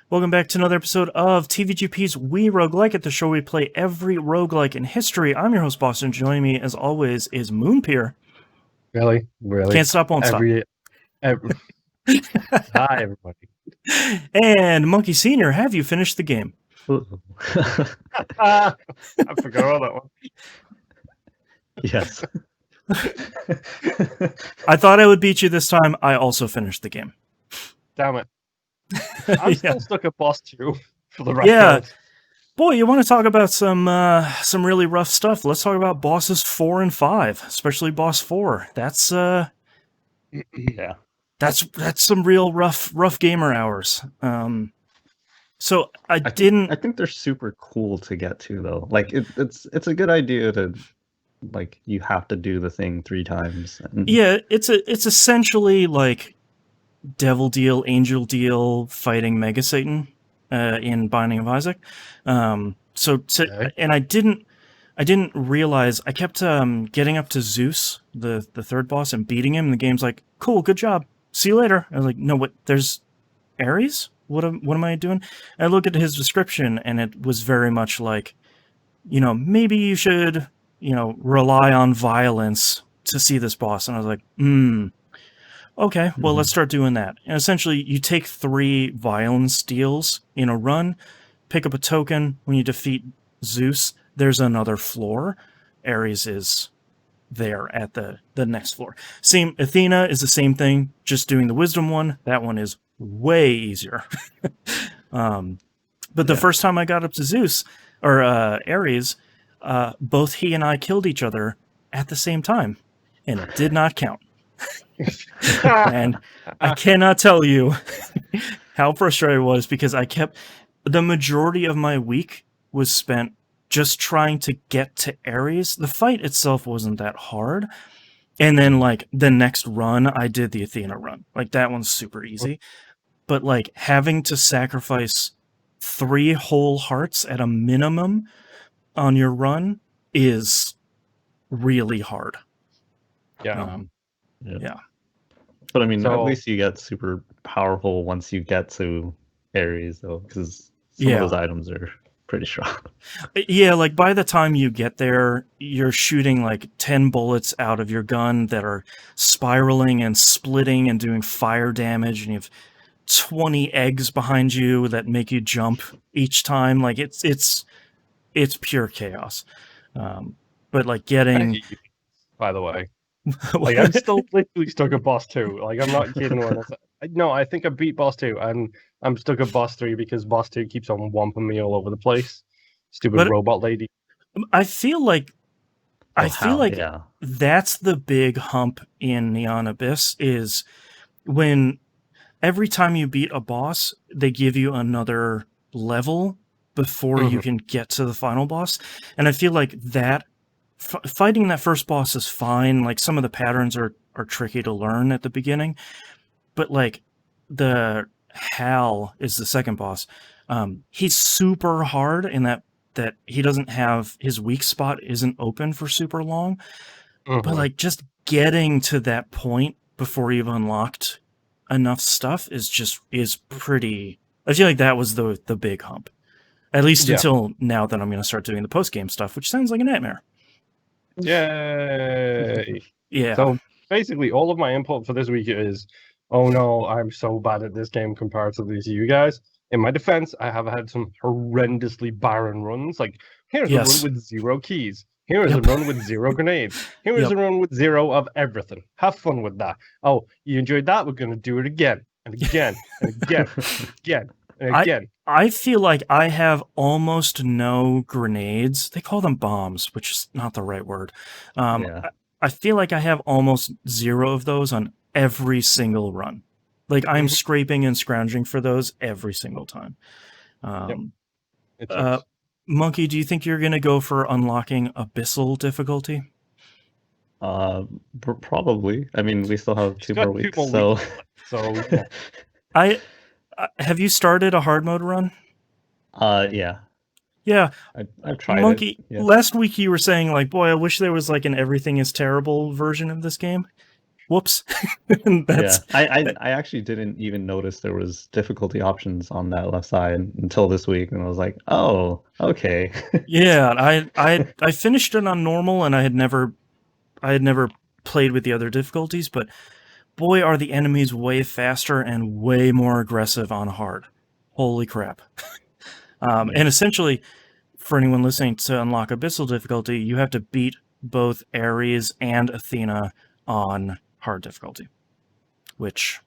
Welcome back to another episode of TVGP's We Roguelike It, the show we play every roguelike in history. I'm your host, Boston. Joining me, as always, is Moonpier. Really? Can't stop, won't stop. Hi, everybody. And Monkey Senior, have you finished the game? I forgot all that one. Yes. I thought I would beat you this time. I also finished the game. Damn it. I'm Yeah. still stuck at boss 2 for the rest Yeah. of it. Boy, you want to talk about some really rough stuff. Let's talk about bosses 4 and 5, especially boss 4. That's Yeah. that's some real rough gamer hours. So I think they're super cool to get to though. Like it's a good idea to you have to do the thing 3 times. Yeah, it's essentially like Devil Deal, Angel Deal fighting Mega Satan in Binding of Isaac. Okay. And I didn't realize I kept getting up to Zeus, the third boss, and beating him. And the game's like, cool, good job. See you later. I was like, no, what? There's Ares? What am I doing? And I looked at his description, and it was very much like, maybe you should, rely on violence to see this boss. And I was like, okay, well, let's start doing that. And essentially, you take 3 violence deals in a run, pick up a token. When you defeat Zeus, there's another floor. Ares is there at the next floor. Same, Athena is the same thing, just doing the wisdom one. That one is way easier. But the first time I got up to Zeus, or Ares, both he and I killed each other at the same time, and it did not count. And I cannot tell you how frustrated I was, because the majority of my week was spent just trying to get to Ares. The fight itself wasn't that hard. And then, the next run, I did the Athena run. That one's super easy. But, having to sacrifice 3 whole hearts at a minimum on your run is really hard. Yeah. Yeah. But I mean, So- at least you get super powerful once you get to Ares though, because some of those items are pretty strong. Yeah, by the time you get there, you're shooting 10 bullets out of your gun that are spiraling and splitting and doing fire damage, and you have 20 eggs behind you that make you jump each time. It's pure chaos. But getting, By the way. I'm still literally stuck at boss 2. I'm not kidding when I think I beat boss 2, and I'm stuck at boss 3 because boss 2 keeps on whomping me all over the place. Stupid robot lady. I feel like Yeah. that's the big hump in Neon Abyss, is when every time you beat a boss, they give you another level before you can get to the final boss. And I feel like that fighting that first boss is fine. Some of the patterns are tricky to learn at the beginning, but the Hal is the second boss. He's super hard in that he doesn't have, his weak spot isn't open for super long. But just getting to that point before you've unlocked enough stuff is pretty. I feel like that was the big hump, at least until now that I'm going to start doing the post game stuff, which sounds like a nightmare. Yay! Yeah. So basically, all of my input for this week is, oh no, I'm so bad at this game comparatively to you guys. In my defense, I have had some horrendously barren runs. Here's a run with 0 keys. Here is a run with 0 grenades. Here is a run with 0 of everything. Have fun with that. Oh, you enjoyed that? We're going to do it again and again and again and again and again. I feel like I have almost no grenades. They call them bombs, which is not the right word. I feel like I have almost 0 of those on every single run. I'm scraping and scrounging for those every single time. Monkey, do you think you're going to go for unlocking Abyssal difficulty? Probably. I mean, we still have 2 more weeks, so yeah. Have you started a hard mode run? Yeah. Yeah. I've tried Monkey, it. Yeah. last week you were saying boy, I wish there was an everything is terrible version of this game. whoops. That's I actually didn't even notice there was difficulty options on that left side until this week, and I was like, oh, okay. yeah. I finished it on normal, and I had never played with the other difficulties, but boy, are the enemies way faster and way more aggressive on hard. Holy crap! And essentially, for anyone listening, to unlock Abyssal difficulty, you have to beat both Ares and Athena on hard difficulty, which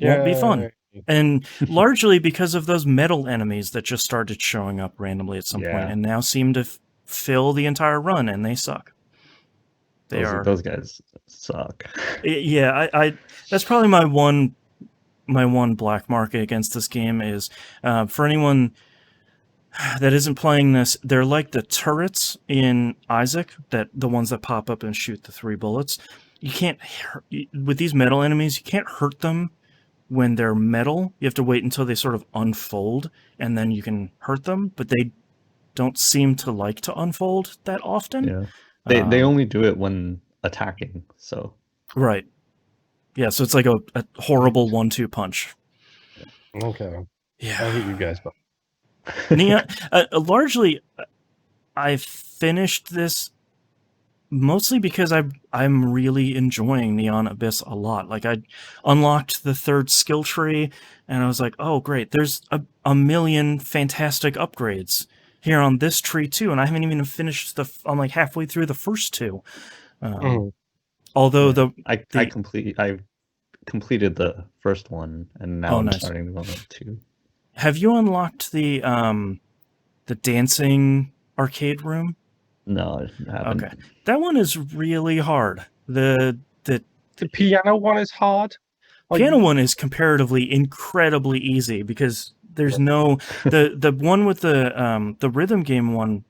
won't be fun. And largely because of those metal enemies that just started showing up randomly at some point and now seem to fill the entire run, and they suck. Those guys suck. Yeah, I that's probably my one black market against this game is for anyone that isn't playing this, they're like the turrets in Isaac, the ones that pop up and shoot the 3 bullets. You can't with these metal enemies, you can't hurt them when they're metal. You have to wait until they sort of unfold, and then you can hurt them, but they don't seem to like to unfold that often. Yeah. They only do it when attacking, so. Right. Yeah, so it's like a horrible 1-2 punch. Okay. Yeah. I hate you guys, but Neon, largely, I finished this mostly because I'm really enjoying Neon Abyss a lot. Like, I unlocked the 3rd skill tree, and I was like, oh, great, there's a million fantastic upgrades here on this tree, too, and I haven't even finished I'm like halfway through the first 2. Although I completed the first one, and now I'm starting to go on 2. Have you unlocked the dancing arcade room? No, I haven't. Okay, that one is really hard. The piano one is hard. Piano one is comparatively incredibly easy because there's no the one with the rhythm game one.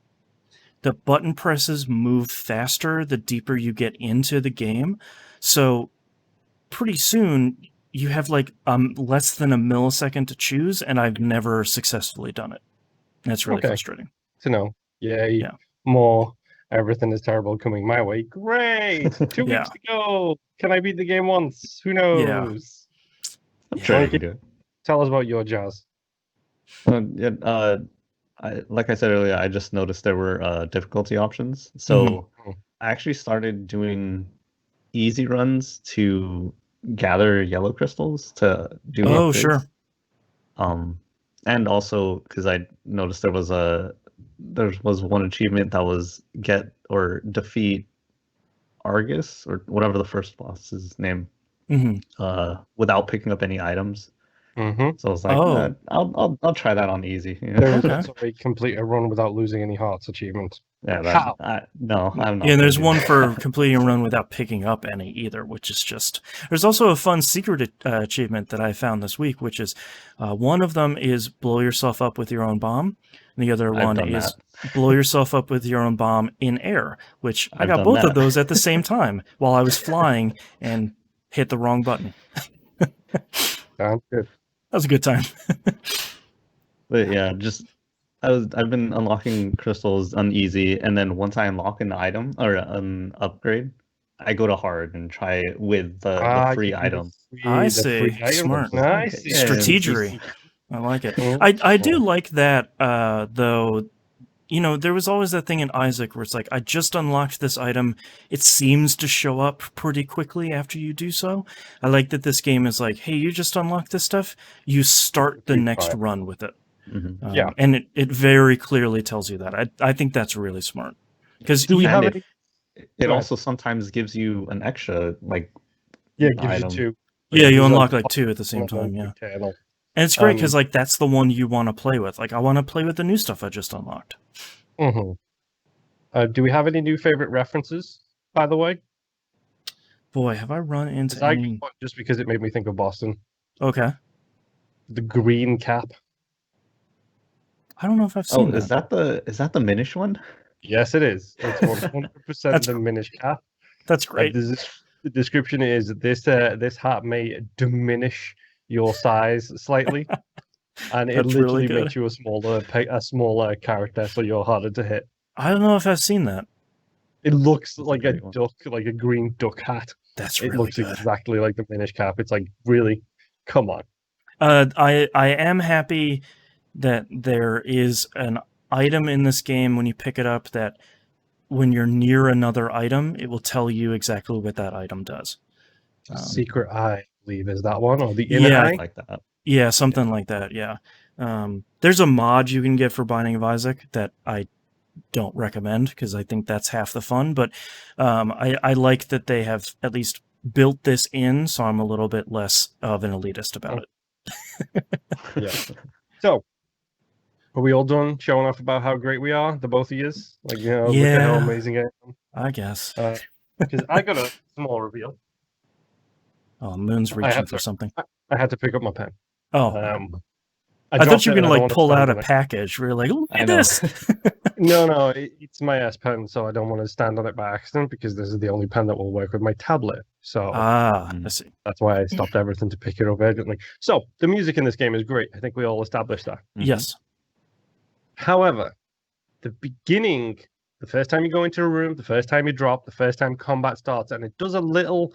The button presses move faster the deeper you get into the game, so pretty soon you have like less than a millisecond to choose, and I've never successfully done it. That's really frustrating. To know, yeah. More everything is terrible coming my way. Great, 2 weeks to go. Can I beat the game once? Who knows? I'm sure you can do it. Tell us about your jazz. Like I said earlier, I just noticed there were difficulty options. So I actually started doing easy runs to gather yellow crystals to do upgrades. Sure. And also because I noticed there was one achievement that was get or defeat Argus or whatever the first boss's name without picking up any items. So I was like, I'll try that on easy. There's also a complete a run without losing any hearts achievement. Yeah, no, I'm not. Yeah, and there's one for completing a run without picking up any either, which is just. There's also a fun secret achievement that I found this week, which is one of them is blow yourself up with your own bomb, and the other one is blow yourself up with your own bomb in air, which I got both of those at the same time while I was flying and hit the wrong button. Sounds good. That was a good time. But yeah, I've been unlocking crystals on easy, and then once I unlock an item or an upgrade, I go to hard and try it with the free item. I see. Smart. Nice. Strategery. I like it. I do like that, though. You know, there was always that thing in Isaac where it's like, I just unlocked this item. It seems to show up pretty quickly after you do so. I like that this game is like, hey, you just unlocked this stuff. You start the next run with it. And it very clearly tells you that. I think that's really smart. Because it also sometimes gives you an extra, like, it gives you 2. Yeah, you unlock like 2 at the same time, And it's great because like that's the one you want to play with. Like I want to play with the new stuff I just unlocked. Do we have any new favorite references, by the way? Boy, have I run into any... Just because it made me think of Boston. Okay. The green cap. I don't know if I've seen that. Is that the Minish one? Yes, it is. It's 100% the Minish cap. That's great. The description is this hat may diminish your size slightly, and it literally makes you a smaller character, so you're harder to hit. I don't know if I've seen that. It looks like a duck, like a green duck hat. That's It really looks good. exactly like the Minish Cap. It's like, really? Come on. I am happy that there is an item in this game when you pick it up that when you're near another item, it will tell you exactly what that item does. Secret Eye, I believe, is that one, or the Inner Yeah. Eye? Like that. Yeah, something like that, yeah. There's a mod you can get for Binding of Isaac that I don't recommend because I think that's half the fun, but I like that they have at least built this in, so I'm a little bit less of an elitist about it. Yeah. So, are we all done showing off about how great we are, the both of yous? Like, look at how Yeah. amazing I am. I guess. Because I got a small reveal. Oh, Moon's reaching for something. I had to pick up my pen. Oh. I thought you were dropped going it to and I don't like pull wanna out stand a on it. package. We were like, look I at know. this. No, it's my S Pen, so I don't want to stand on it by accident because this is the only pen that will work with my tablet. So I see. that's why I stopped everything to pick it up urgently. So the music in this game is great. I think we all established that. Yes. However, the beginning, the first time you go into a room, the first time you drop, the first time combat starts, and it does a little,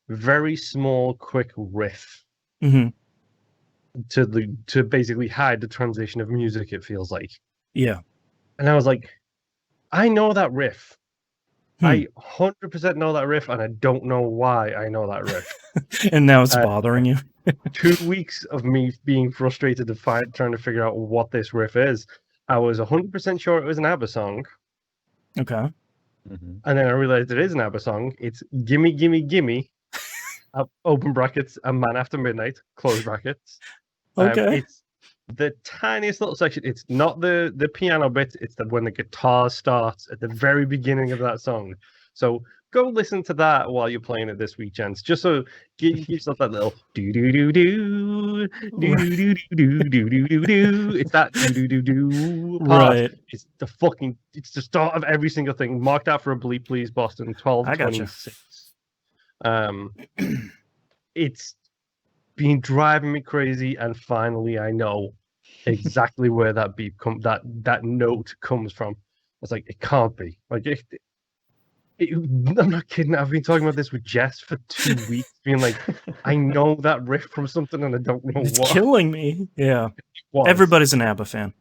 very small, quick riff Mm-hmm. to basically hide the transition of music, it feels like. Yeah. And I was like, I know that riff. Hmm. I 100% know that riff, and I don't know why I know that riff. And now it's bothering you. 2 weeks of me being frustrated to trying to figure out what this riff is. I was 100% sure it was an ABBA song, Okay. and then I realized it is an ABBA song. It's Gimme, Gimme, Gimme, open brackets, A Man After Midnight, close brackets. Okay. It's the tiniest little section. It's not the piano bit. It's when the guitar starts at the very beginning of that song. So go listen to that while you're playing it this week, gents. Just so give yourself that little do do do do do do do do do do do. It's that do do do do part. Right. It's the start of every single thing. Mark that for a bleep, please, Boston. I gotcha. 12:26. It's been driving me crazy, and finally I know exactly where that beat that note comes from. It's like, it can't be. Like, I'm not kidding. I've been talking about this with Jess for 2 weeks, being like, I know that riff from something and I don't know It's what. killing me. Yeah. Was. Everybody's an ABBA fan.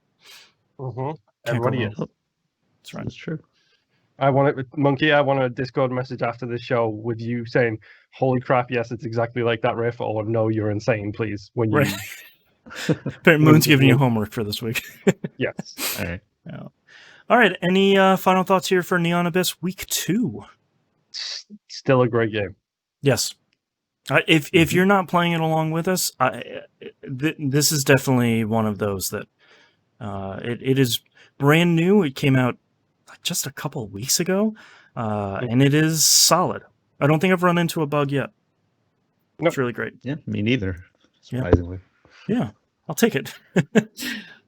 Everybody is. That's right. That's true. Monkey, I want a Discord message after this show with you saying, holy crap, yes, it's exactly like that riff, or no, you're insane, please. When you Right. Moon's giving you homework for this week. Yes. All right. Yeah. All right. Any final thoughts here for Neon Abyss Week 2? Still a great game. Yes. If you're not playing it along with us, this is definitely one of those that it is brand new. It came out just a couple of weeks ago, and it is solid. I don't think I've run into a bug yet. Nope. It's really great. Yeah, me neither. Surprisingly. Yeah, I'll take it.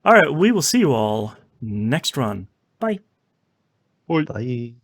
All right, we will see you all next run. Bye. Bye.